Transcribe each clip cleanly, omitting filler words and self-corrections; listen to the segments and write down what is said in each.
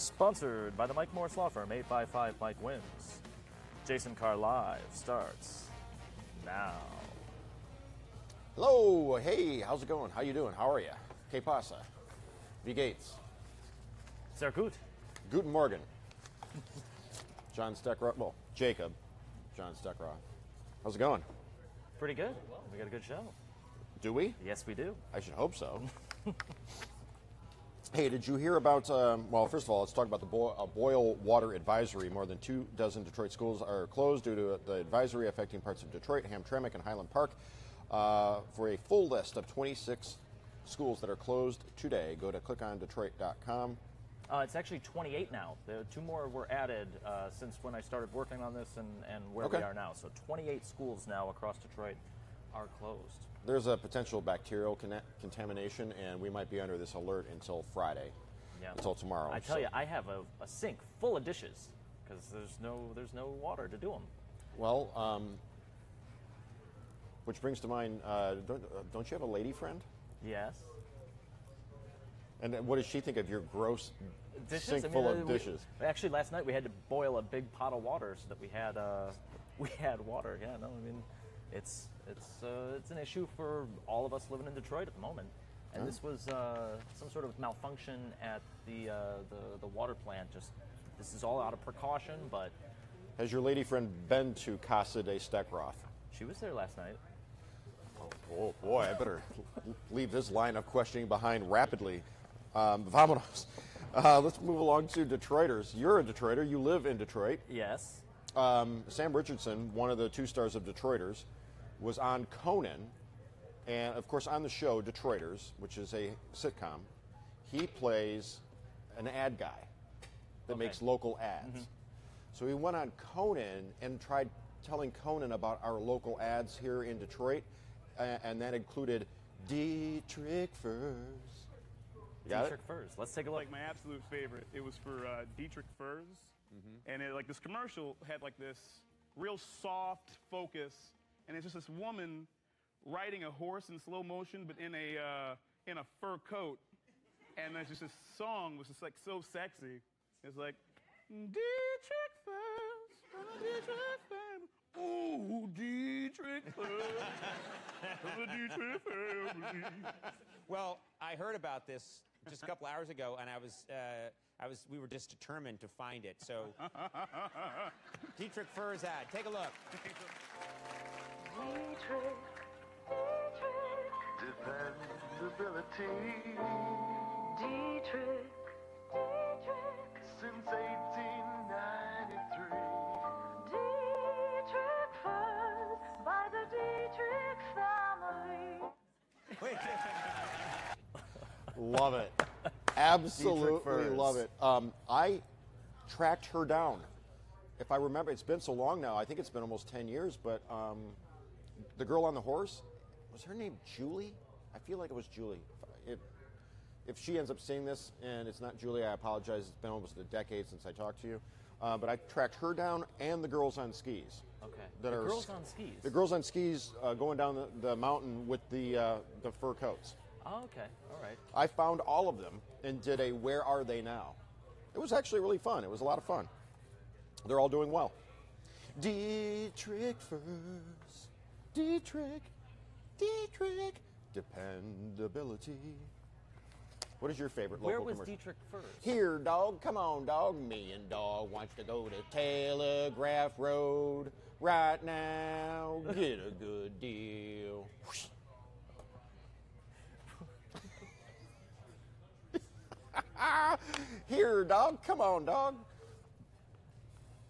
Sponsored by the Mike Morris Law Firm, 8x5 Mike Wins. Jason Carr Live starts now. Hello, hey, how's it going? How you doing? How are you? Que pasa? Wie geht's? Sehr gut. Guten Morgen. John Steckroth, well, Jacob, John Steckroth. How's it going? Pretty good. We got a good show. Do we? Yes, we do. I should hope so. Hey, did you hear about, well, first of all, let's talk about the boil water advisory. More than 24 Detroit schools are closed due to the advisory affecting parts of Detroit, Hamtramck, and Highland Park. For a full list of 26 schools that are closed today, go to clickondetroit.com. It's actually 28 now. There, two more were added since when I started working on this and where we are now. So 28 schools now across Detroit are closed. There's a potential bacterial contamination, and we might be under this alert until Friday, until tomorrow. I tell you, I have a sink full of dishes because there's no water to do them. Well, which brings to mind, don't you have a lady friend? Yes. And what does she think of your gross dishes? sink full of dishes? Actually, last night we had to boil a big pot of water so that we had water. Yeah, no, I mean, it's an issue for all of us living in Detroit at the moment. And this was some sort of malfunction at the water plant. Just this is all out of precaution, but. Has your lady friend been to Casa de Steckroth? She was there last night. Oh boy, I better leave this line of questioning behind rapidly. Vamonos. Let's move along to Detroiters. You're a Detroiter. You live in Detroit. Yes. Sam Richardson, one of the two stars of Detroiters, was on Conan, and of course on the show Detroiters, which is a sitcom. He plays an ad guy that makes local ads. Mm-hmm. So he went on Conan and tried telling Conan about our local ads here in Detroit, and that included Dietrich Furs. Dietrich Furs. Let's take a look. Like my absolute favorite. It was for Dietrich Furs, and like this commercial had like this real soft focus, and it's just this woman riding a horse in slow motion, but in a fur coat, and there's just this song was just like so sexy. It's like Dietrich Furs, Dietrich Furs. Ooh, Dietrich Furs, the Dietrich family. Well, I heard about this just a couple hours ago, and we were just determined to find it. So, Dietrich Furs ad. Take a look. Dietrich, dependability. Dietrich, since 1893. Dietrich Furs by the Dietrich family. Love it. Absolutely love it. I tracked her down. If I remember, it's been so long now. I think it's been almost 10 years, but the girl on the horse, was her name Julie? I feel like it was Julie. If she ends up seeing this and it's not Julie, I apologize. It's been almost a decade since I talked to you. But I tracked her down and the girls on skis. Okay. The girls on skis? The girls on skis going down the mountain with the fur coats. Oh, okay. All right. I found all of them and did a Where Are They Now? It was actually really fun. It was a lot of fun. They're all doing well. Dietrich Furs. Dietrich. Dependability. What is your favorite local commercial? Where was Dietrich Furs? Here, dog. Come on, dog. Me and dog wants to go to Telegraph Road right now. Get a good deal. Here, dog. Come on, dog.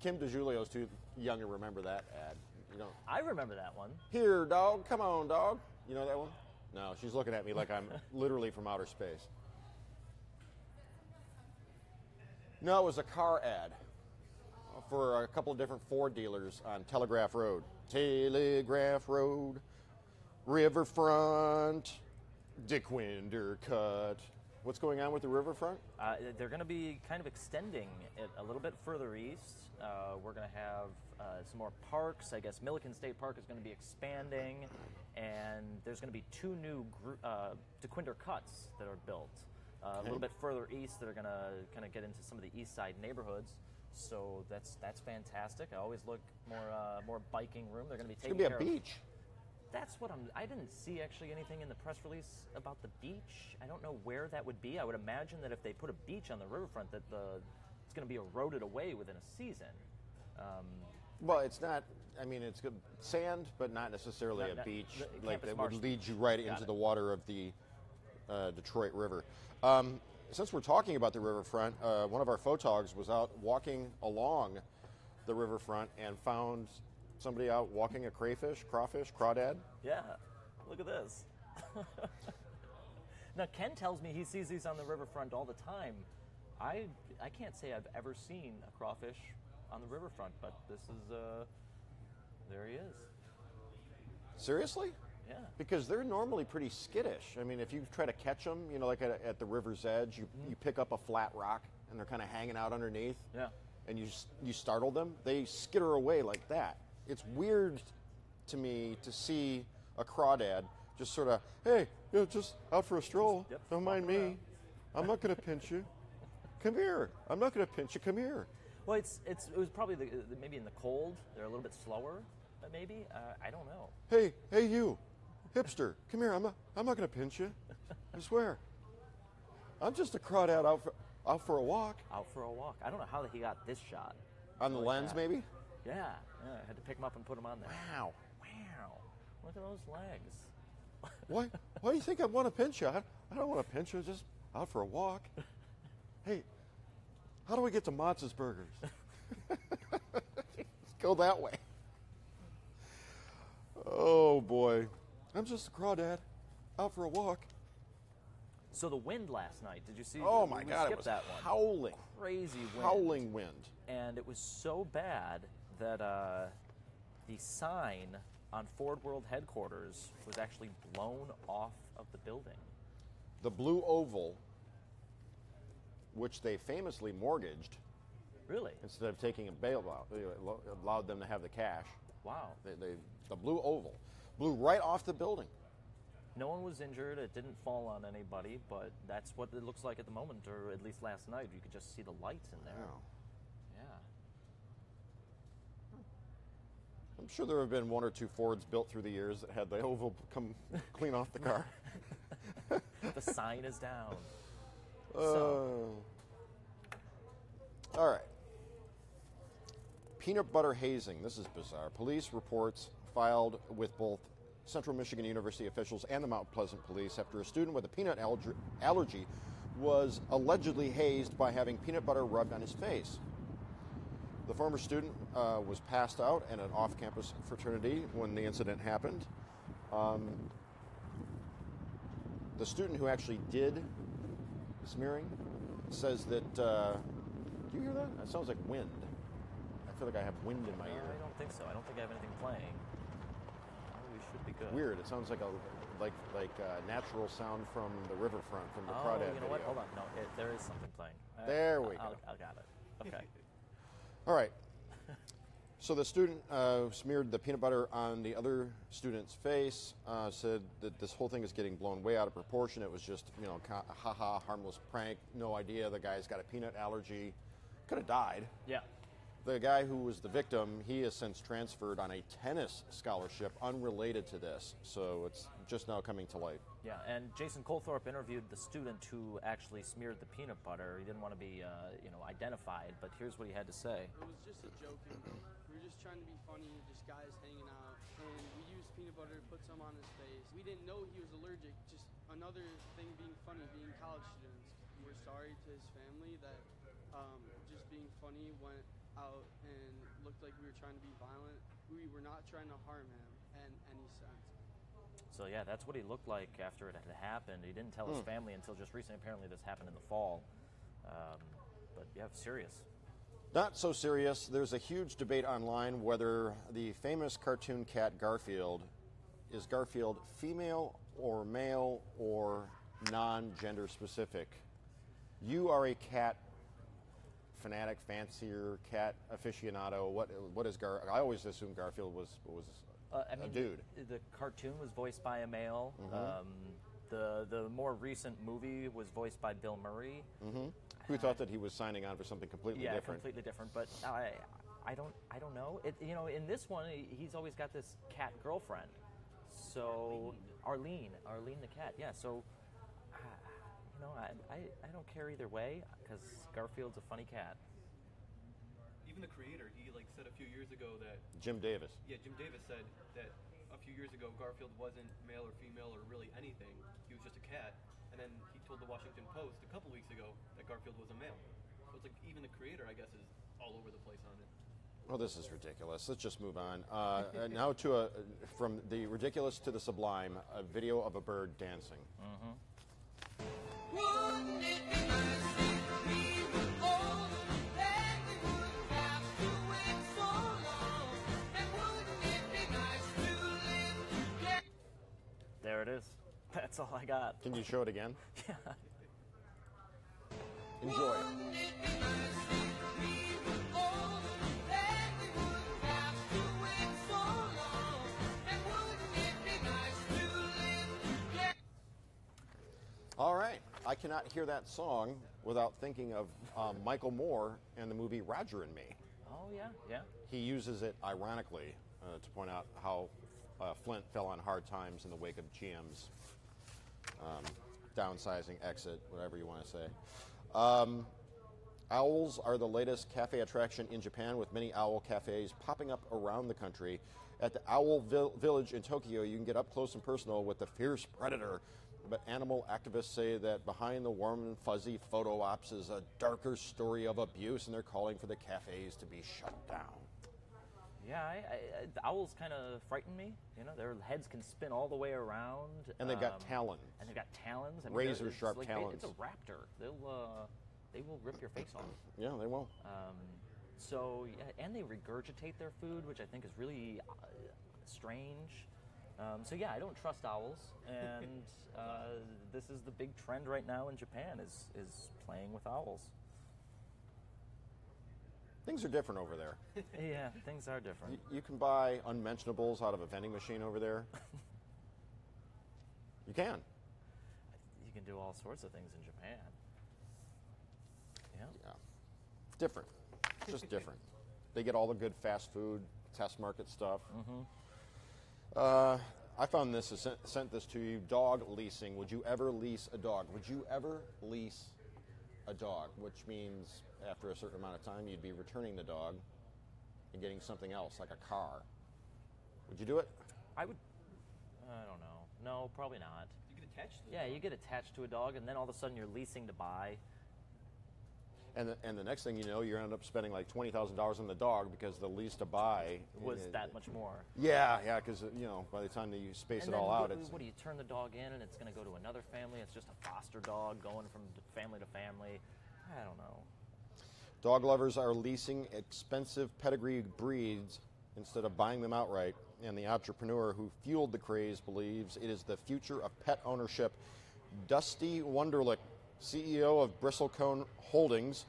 Kim DeJulio's too young to remember that ad. You know. I remember that one. Here, dog. Come on, dog. You know that one? No, she's looking at me like I'm literally from outer space. No, it was a Carr ad for a couple of different Ford dealers on Telegraph Road. Telegraph Road, Riverfront, Dick Winder Cut. What's going on with the riverfront? They're going to be kind of extending it a little bit further east. We're going to have some more parks. I guess Milliken State Park is going to be expanding, and there's going to be two new DeQuinder cuts that are built. A little bit further east, they're going to kind of get into some of the east side neighborhoods. So that's fantastic. I always look more biking room. They're going to be taking It's going to be a beach. That's what I didn't see actually anything in the press release about the beach. I don't know where that would be. I would imagine that if they put a beach on the riverfront, that it's going to be eroded away within a season. Well, it's not. I mean, it's good sand, but not necessarily a beach like that would lead you right into the water of the Detroit River. Since we're talking about the riverfront, one of our photogs was out walking along the riverfront and found somebody out walking a crawfish, crawdad. Yeah, look at this. Now, Ken tells me he sees these on the riverfront all the time. I can't say I've ever seen a crawfish on the riverfront, but this is, there he is. Seriously? Yeah. Because they're normally pretty skittish. I mean, if you try to catch them, you know, like at the river's edge, you pick up a flat rock and they're kind of hanging out underneath. Yeah. And you startle them, they skitter away like that. It's weird to me to see a crawdad just sort of, hey, just out for a stroll. Yep, Don't mind me. I'm not going to pinch you. Come here. I'm not going to pinch you. Come here. Well, it was probably maybe in the cold. They're a little bit slower, but maybe I don't know. Hey, you, hipster, come here. I'm not going to pinch you. I swear. I'm just a crawdad out for a walk. Out for a walk. I don't know how he got this shot. On the lens, maybe. Yeah. I had to pick him up and put him on there. Wow. Look at those legs. Why do you think I want to pinch you? I don't want to pinch you. Just out for a walk. Hey, how do we get to Motz's Burgers? Let's go that way. Oh, boy. I'm just a crawdad out for a walk. So the wind last night, did you see? Oh, my we God, it skipped was that one. howling. Crazy wind. Howling wind. And it was so bad that the sign on Ford World headquarters was actually blown off of the building. The Blue Oval, which they famously mortgaged. Really? Instead of taking a bailout, they allowed them to have the cash. Wow. The Blue Oval blew right off the building. No one was injured. It didn't fall on anybody, but that's what it looks like at the moment, or at least last night. You could just see the lights in there. Wow. Yeah. I'm sure there have been one or two Fords built through the years that had the oval come clean off the car. The sign is down. All right. Peanut butter hazing. This is bizarre. Police reports filed with both Central Michigan University officials and the Mount Pleasant police after a student with a peanut allergy was allegedly hazed by having peanut butter rubbed on his face. The former student was passed out at an off-campus fraternity when the incident happened. The student who actually did the smearing says that, do you hear that? That sounds like wind. I feel like I have wind in my ear. I don't think so. I don't think I have anything playing. We should be good. Weird. It sounds like a natural sound from the riverfront from the Crawdad you know video. what? Hold on. No, there is something playing. There we go. I got it. Okay. All right. So the student smeared the peanut butter on the other student's face, said that this whole thing is getting blown way out of proportion. It was just, ha-ha, harmless prank. No idea the guy's got a peanut allergy. Could have died. Yeah. The guy who was the victim, he has since transferred on a tennis scholarship unrelated to this. So it's just now coming to light. Yeah, and Jason Colthorpe interviewed the student who actually smeared the peanut butter. He didn't want to be, identified, but here's what he had to say. It was just a joke. We were just trying to be funny, just guys hanging out. And we used peanut butter, put some on his face. We didn't know he was allergic. Just another thing being funny, being college students. We're sorry to his family that just being funny went out and looked like we were trying to be violent. We were not trying to harm him in any sense. So yeah, that's what he looked like after it had happened. He didn't tell his family until just recently. Apparently this happened in the fall. But yeah, serious. Not so serious. There's a huge debate online whether the famous cartoon cat Garfield is Garfield female or male or non-gender specific. You are a cat fanatic, fancier, cat aficionado. What is I always assumed Garfield was a dude. The cartoon was voiced by a male. The more recent movie was voiced by Bill Murray. Who thought that he was signing on for something completely Yeah, different? completely different. But I don't know. In this one, he's always got this cat girlfriend. So Arlene the cat. Yeah. So I don't care either way because Garfield's a funny cat. Even the creator, he said a few years ago that Jim Davis. Jim Davis said that a few years ago Garfield wasn't male or female or really anything. He was just a cat. And then he told the Washington Post a couple weeks ago that Garfield was a male. So it's even the creator, I guess, is all over the place on it. Well, this is ridiculous. Let's just move on. Now from the ridiculous to the sublime, a video of a bird dancing. Wouldn't it be nice if we were old, then we wouldn't have to wait so long? And wouldn't it be nice to live together? There it is. That's all I got. Can you show it again? Yeah. Enjoy. Wouldn't it be nice if we were old, then we wouldn't have to wait so long? And wouldn't it be nice to live together? All right. I cannot hear that song without thinking of Michael Moore and the movie Roger and Me. Oh yeah. He uses it ironically to point out how Flint fell on hard times in the wake of GM's downsizing, exit, whatever you want to say. Owls are the latest cafe attraction in Japan, with many owl cafes popping up around the country. At the Owl Village in Tokyo, you can get up close and personal with the fierce predator. But animal activists say that behind the warm and fuzzy photo ops is a darker story of abuse, and they're calling for the cafes to be shut down. Yeah, the owls kind of frighten me. Their heads can spin all the way around. And they've got talons. And they've got talons. I mean, Razor-sharp talons. It's a raptor. They will rip your face off. Yeah, they will. So, yeah, and they regurgitate their food, which I think is really strange. So yeah, I don't trust owls, and this is the big trend right now in Japan is playing with owls. Things are different over there. Yeah, things are different. You can buy unmentionables out of a vending machine over there. You can. You can do all sorts of things in Japan. Yeah. Different. Just different. They get all the good fast food, test market stuff. I found this, sent this to you, dog leasing. Would you ever lease a dog? Would you ever lease a dog? Which means after a certain amount of time, you'd be returning the dog and getting something else, like a car. Would you do it? I would. I don't know. No, probably not. You get attached to the Yeah, dog. you get attached to a dog, and then all of a sudden you're leasing to buy. And the next thing you know, you end up spending like $20,000 on the dog because the lease to buy Was that much more. Yeah, because by the time that you space And it all then out, it's what do you turn the dog in, and it's going to go to another family? It's just a foster dog going from family to family. I don't know. Dog lovers are leasing expensive pedigree breeds instead of buying them outright, and the entrepreneur who fueled the craze believes it is the future of pet ownership. Dusty Wunderlich, CEO of Bristlecone Holdings,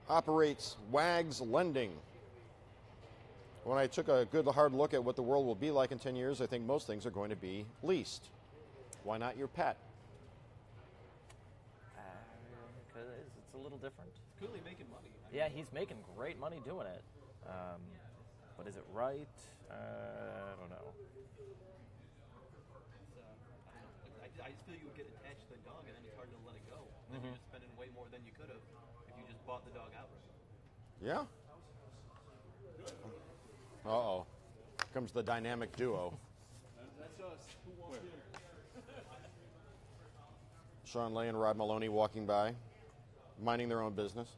operates Wags Lending. When I took a good hard look at what the world will be like in 10 years, I think most things are going to be leased. Why not your pet? Because it's a little different. It's clearly making money. Yeah, he's making great money doing it. But is it right? I don't know. I just feel you would get attached to the dog, and then it's hard to let it go. Then you're just spending way more than you could have if you just bought the dog outright. Yeah. Uh-oh. Here comes the dynamic duo. That's us. Who walked in? Sean Lay and Rod Maloney walking by, minding their own business.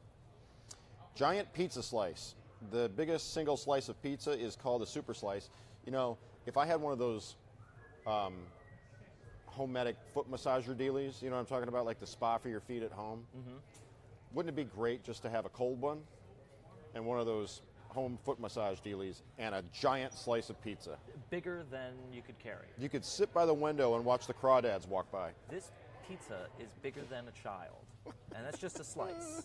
Giant pizza slice. The biggest single slice of pizza is called a super slice. If I had one of those homemedic foot massager dealies, you know what I'm talking about, like the spa for your feet at home? Wouldn't it be great just to have a cold one and one of those home foot massage dealies and a giant slice of pizza? Bigger than you could carry. You could sit by the window and watch the crawdads walk by. This pizza is bigger than a child, and that's just a slice.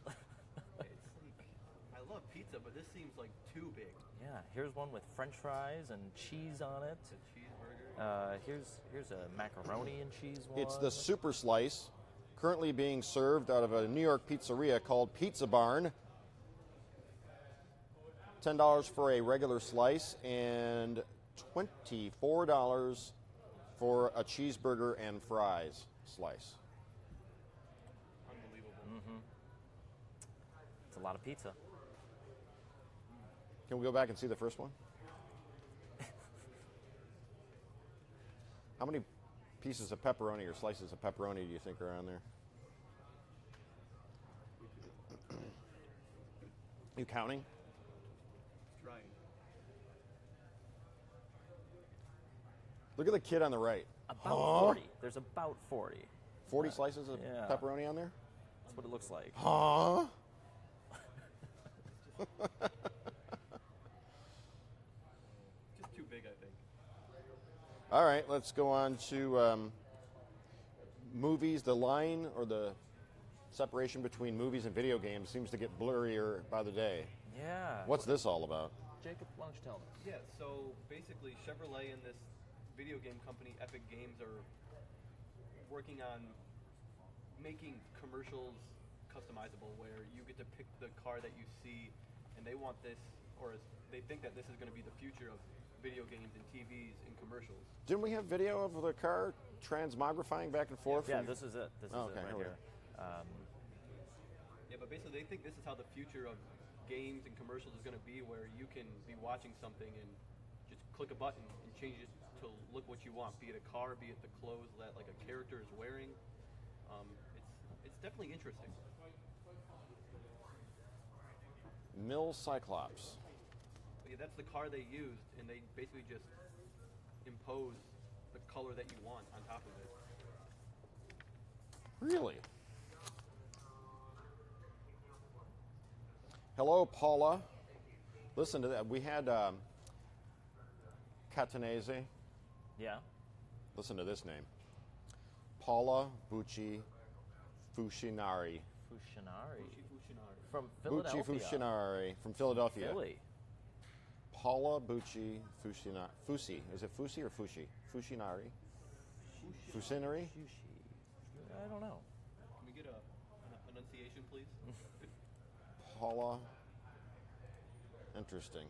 I love pizza, but this seems like too big. Yeah, here's one with French fries and cheese on it. It's a cheeseburger. Here's a macaroni and cheese one. It's the super slice, currently being served out of a New York pizzeria called Pizza Barn. $10 for a regular slice and $24 for a cheeseburger and fries slice. Unbelievable. It's a lot of pizza. Can we go back and see the first one? How many pieces of pepperoni or slices of pepperoni do you think are on there? You counting? Trying. Look at the kid on the right. About 40. There's about 40. 40 slices of yeah. pepperoni on there? That's what it looks like. Huh? Just too big, I think. All right, let's go on to movies. The line or the separation between movies and video games seems to get blurrier by the day. Yeah. What's this all about? Jacob, why don't you tell us? Yeah, so basically Chevrolet and this video game company, Epic Games, are working on making commercials customizable where you get to pick the car that you see, and they want this, or they think that this is going to be the future of video games and TVs and commercials. Didn't we have video of the car transmogrifying back and forth? Yeah, from- this is it. This is okay, it right here we here. Yeah, but basically they think this is how the future of games and commercials is going to be, where you can be watching something and just click a button and change it to look what you want, be it a car, be it the clothes that like a character is wearing. It's definitely interesting. Mill Cyclops. But yeah, that's the car they used, and they basically just impose the color that you want on top of it. Really? Hello, Paula. Listen to that. We had Catanese. Yeah. Listen to this name. Paula Bucci Fushinari. Fushinari. Fushinari. From Bucci Philadelphia. Fushinari from Philadelphia. Philly. Paula Bucci Fushinari. Fusi. Is it Fusi or Fushi? Fushinari. Fusinari? Sushi. I don't know. Can we get an enunciation, please? Paula. Interesting.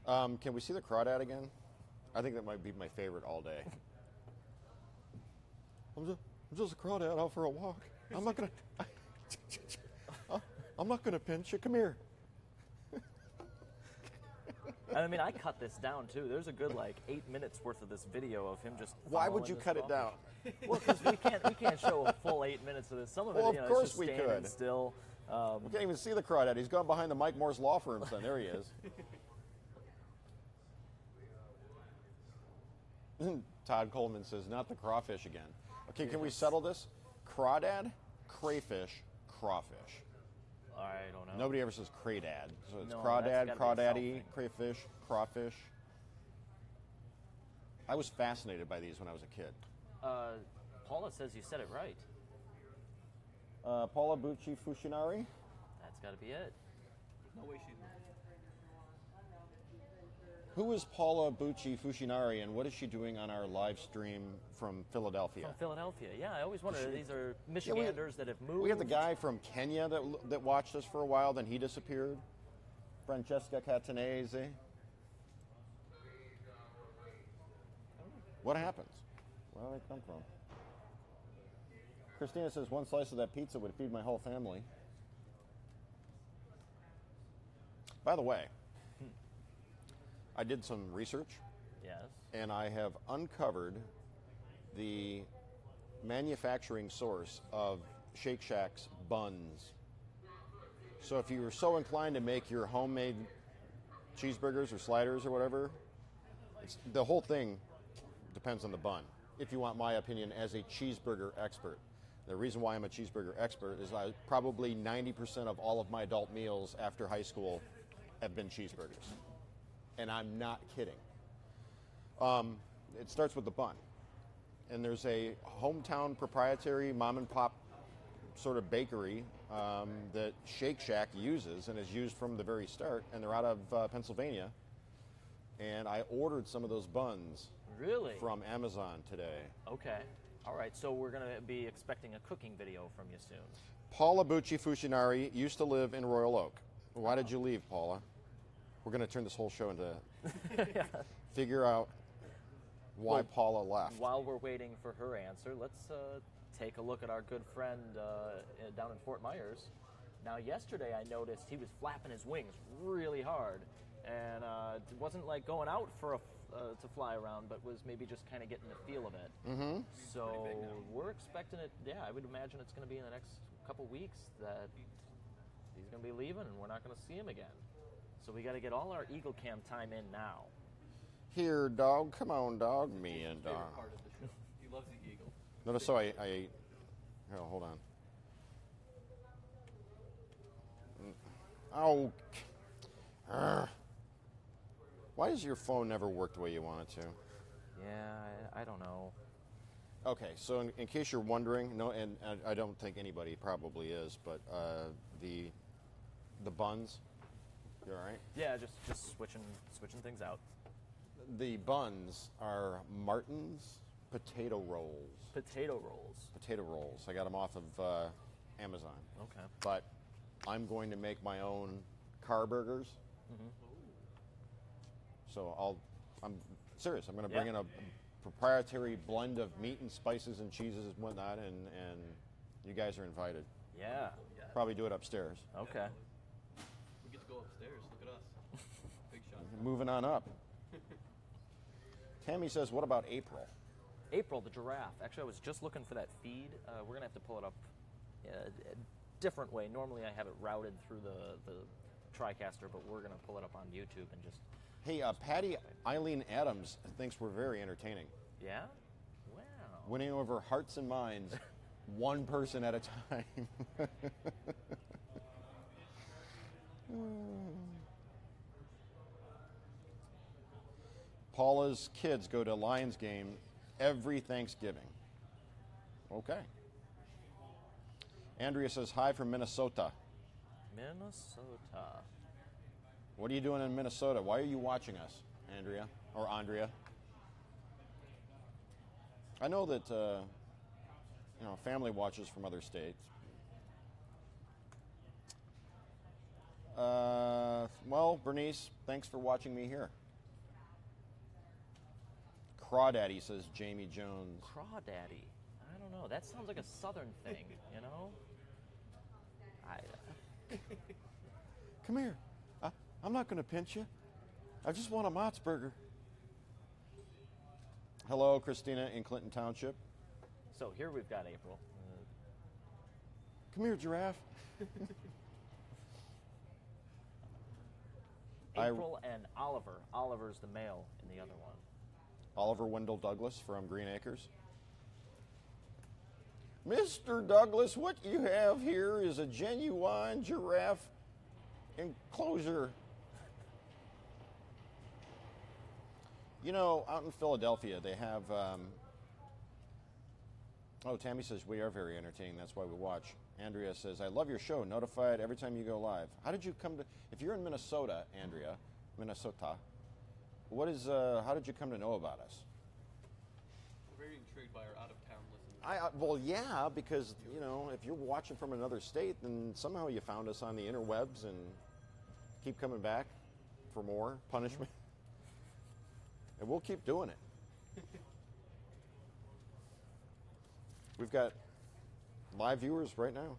Can we see the crawdad again? I think that might be my favorite all day. I'm just a crawdad out for a walk. I'm not gonna. I'm not gonna pinch you. Come here. I mean, I cut this down too. There's a good 8 minutes worth of this video of him just. Why would following you this cut it down? Well, because we can't show a full 8 minutes of this. Some of it, Well, of it's course just we standing could. still. We can't even see the crawdad. He's gone behind the Mike Moore's law firm. Son, there he is. Todd Coleman says, "Not the crawfish again." Okay, can we settle this? Crawdad, crayfish, crawfish. I don't know. Nobody ever says craydad. So it's No, crawdad, that's gotta be crawdaddy, something. crayfish, crawfish. I was fascinated by these when I was a kid. Paula says you said it right. Paula Bucci Fushinari. That's got to be it. No way she's not. Who is Paula Bucci Fushinari, and what is she doing on our live stream from Philadelphia? From Philadelphia. Yeah, I always wondered. These are Yeah, Michiganders that have moved. We have the guy from Kenya that watched us for a while, then he disappeared. Francesca Catanese. What happens? Where do they come from? Christina says one slice of that pizza would feed my whole family. By the way, I did some research, Yes. and I have uncovered the manufacturing source of Shake Shack's buns. So if you were so inclined to make your homemade cheeseburgers or sliders or whatever, the whole thing depends on the bun. If you want my opinion as a cheeseburger expert. The reason why I'm a cheeseburger expert is probably 90% of all of my adult meals after high school have been cheeseburgers. And I'm not kidding. It starts with the bun. And there's a hometown proprietary mom and pop sort of bakery that Shake Shack uses and has used from the very start. And they're out of Pennsylvania. and I ordered some of those buns Really? from Amazon today. Okay. All right. So we're going to be expecting a cooking video from you soon. Paula Bucci Fushinari used to live in Royal Oak. Why did you leave, Paula? We're going to turn this whole show into figure out why Paula left. While we're waiting for her answer, let's take a look at our good friend down in Fort Myers. Now, yesterday I noticed he was flapping his wings really hard, and it wasn't like going out for to fly around, but was maybe just kind of getting the feel of it. Mm-hmm. So we're expecting it. Yeah, I would imagine it's going to be in the next couple weeks that he's going to be leaving, and we're not going to see him again. So we got to get all our Eagle Cam time in now. Here, dog. Come on, dog. Me and dog. Favorite part of the show. He loves the eagle. Notice how I here, hold on. Oh. Why does your phone never work the way you want it to? Yeah, I don't know. Okay, so in case you're wondering, no, and I don't think anybody probably is, but the buns, you all right? Yeah, just switching things out. The buns are Martin's potato rolls. Potato rolls. Potato rolls. I got them off of Amazon. Okay. But I'm going to make my own Carr burgers. Mm-hmm. So I'm serious. I'm going to bring Yeah. in a proprietary blend of meat and spices and cheeses and whatnot, and you guys are invited. Yeah. Probably do it upstairs. Okay. We get to go upstairs. Look at us. Big shot. Moving on up. Tammy says, what about April? April, the giraffe. Actually, I was just looking for that feed. We're going to have to pull it up a different way. Normally, I have it routed through the TriCaster, but we're going to pull it up on YouTube and just... Hey, Patty Eileen Adams thinks we're very entertaining. Yeah? Wow. Winning over hearts and minds, one person at a time. Paula's kids go to Lions game every Thanksgiving. Okay. Andrea says, hi from Minnesota. Minnesota. What are you doing in Minnesota? Why are you watching us, Andrea or Andrea? I know that family watches from other states. Well, Bernice, thanks for watching me here. Crawdaddy, says Jamie Jones. Crawdaddy. I don't know. That sounds like a southern thing, you know? Come here. I'm not going to pinch you. I just want a Mott's burger. Hello, Christina in Clinton Township. So here we've got April. Come here, giraffe. April and Oliver. Oliver's the male in the other one. Oliver Wendell Douglas from Green Acres. Mr. Douglas, what you have here is a genuine giraffe enclosure. You know, out in Philadelphia, they have... Tammy says, we are very entertaining. That's why we watch. Andrea says, I love your show. Notified every time you go live. How did you come to... If you're in Minnesota, Andrea, Minnesota, how did you come to know about us? We're very intrigued by our out-of-town listeners. Well, yeah, because, if you're watching from another state, then somehow you found us on the interwebs and keep coming back for more punishment. And we'll keep doing it. We've got live viewers right now.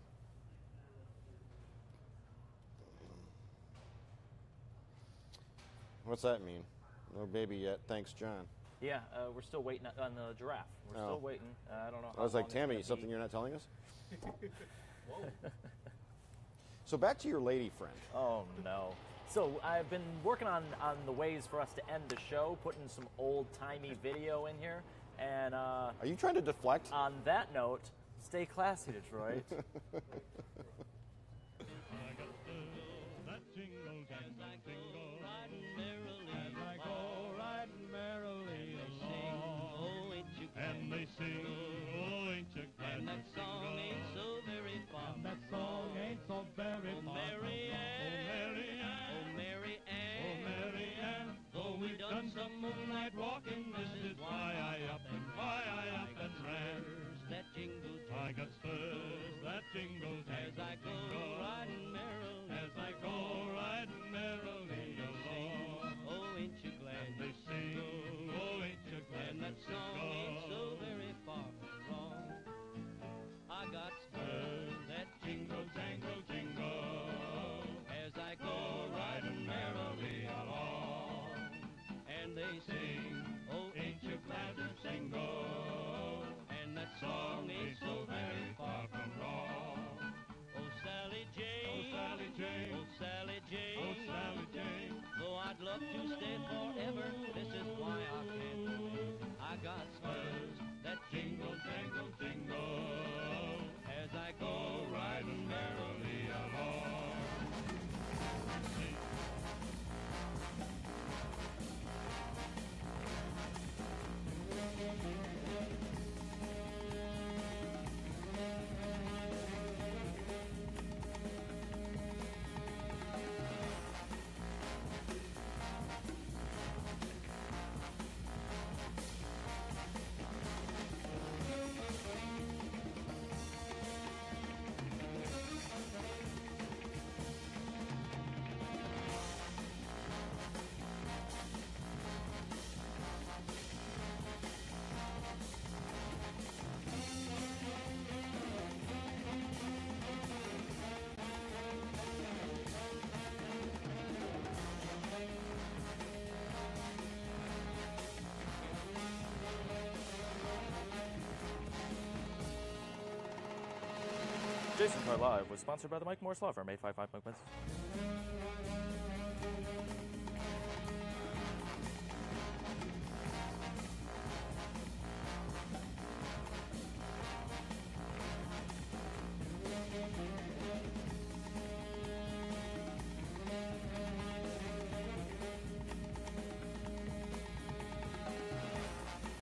What's that mean? No baby yet. Thanks, John. Yeah, we're still waiting on the giraffe. We're still waiting. I don't know how I was like, long it's Tammy, gonna something be. you're not telling us? Whoa. So back to your lady friend. Oh, no. So I've been working on the ways for us to end the show, putting some old-timey video in here. And Are you trying to deflect? on that note, stay classy, Detroit. And they sing, oh, ain't you glad? And that song ain't so very far. And that song ain't so very far. Oh, Mary Ann, oh, Mary Ann, oh, Mary Ann, though we done the moonlight walking, this is why I up and ran. That jingles, I got spurs that jingle, as I go riding merrily. as I go riding merrily along. Oh, ain't you glad And they sing, oh, ain't you glad and that to song go? ain't so very far from wrong. I got spurs that Jingle, jangle, jingle, as I go riding merrily along. and they sing, oh, Ain't you glad to jingle? and that song ain't so very far from wrong. Oh, Sally Jane, Oh, Sally Jane, oh, Sally Jane, oh, Sally Jane. though I'd love to stay forever, this is why I can't remain. I got spurs that jingle, Jingle, jingle, as I go riding merrily along. Jason Carr Live was sponsored by the Mike Morse Law Firm, 855 Mike West.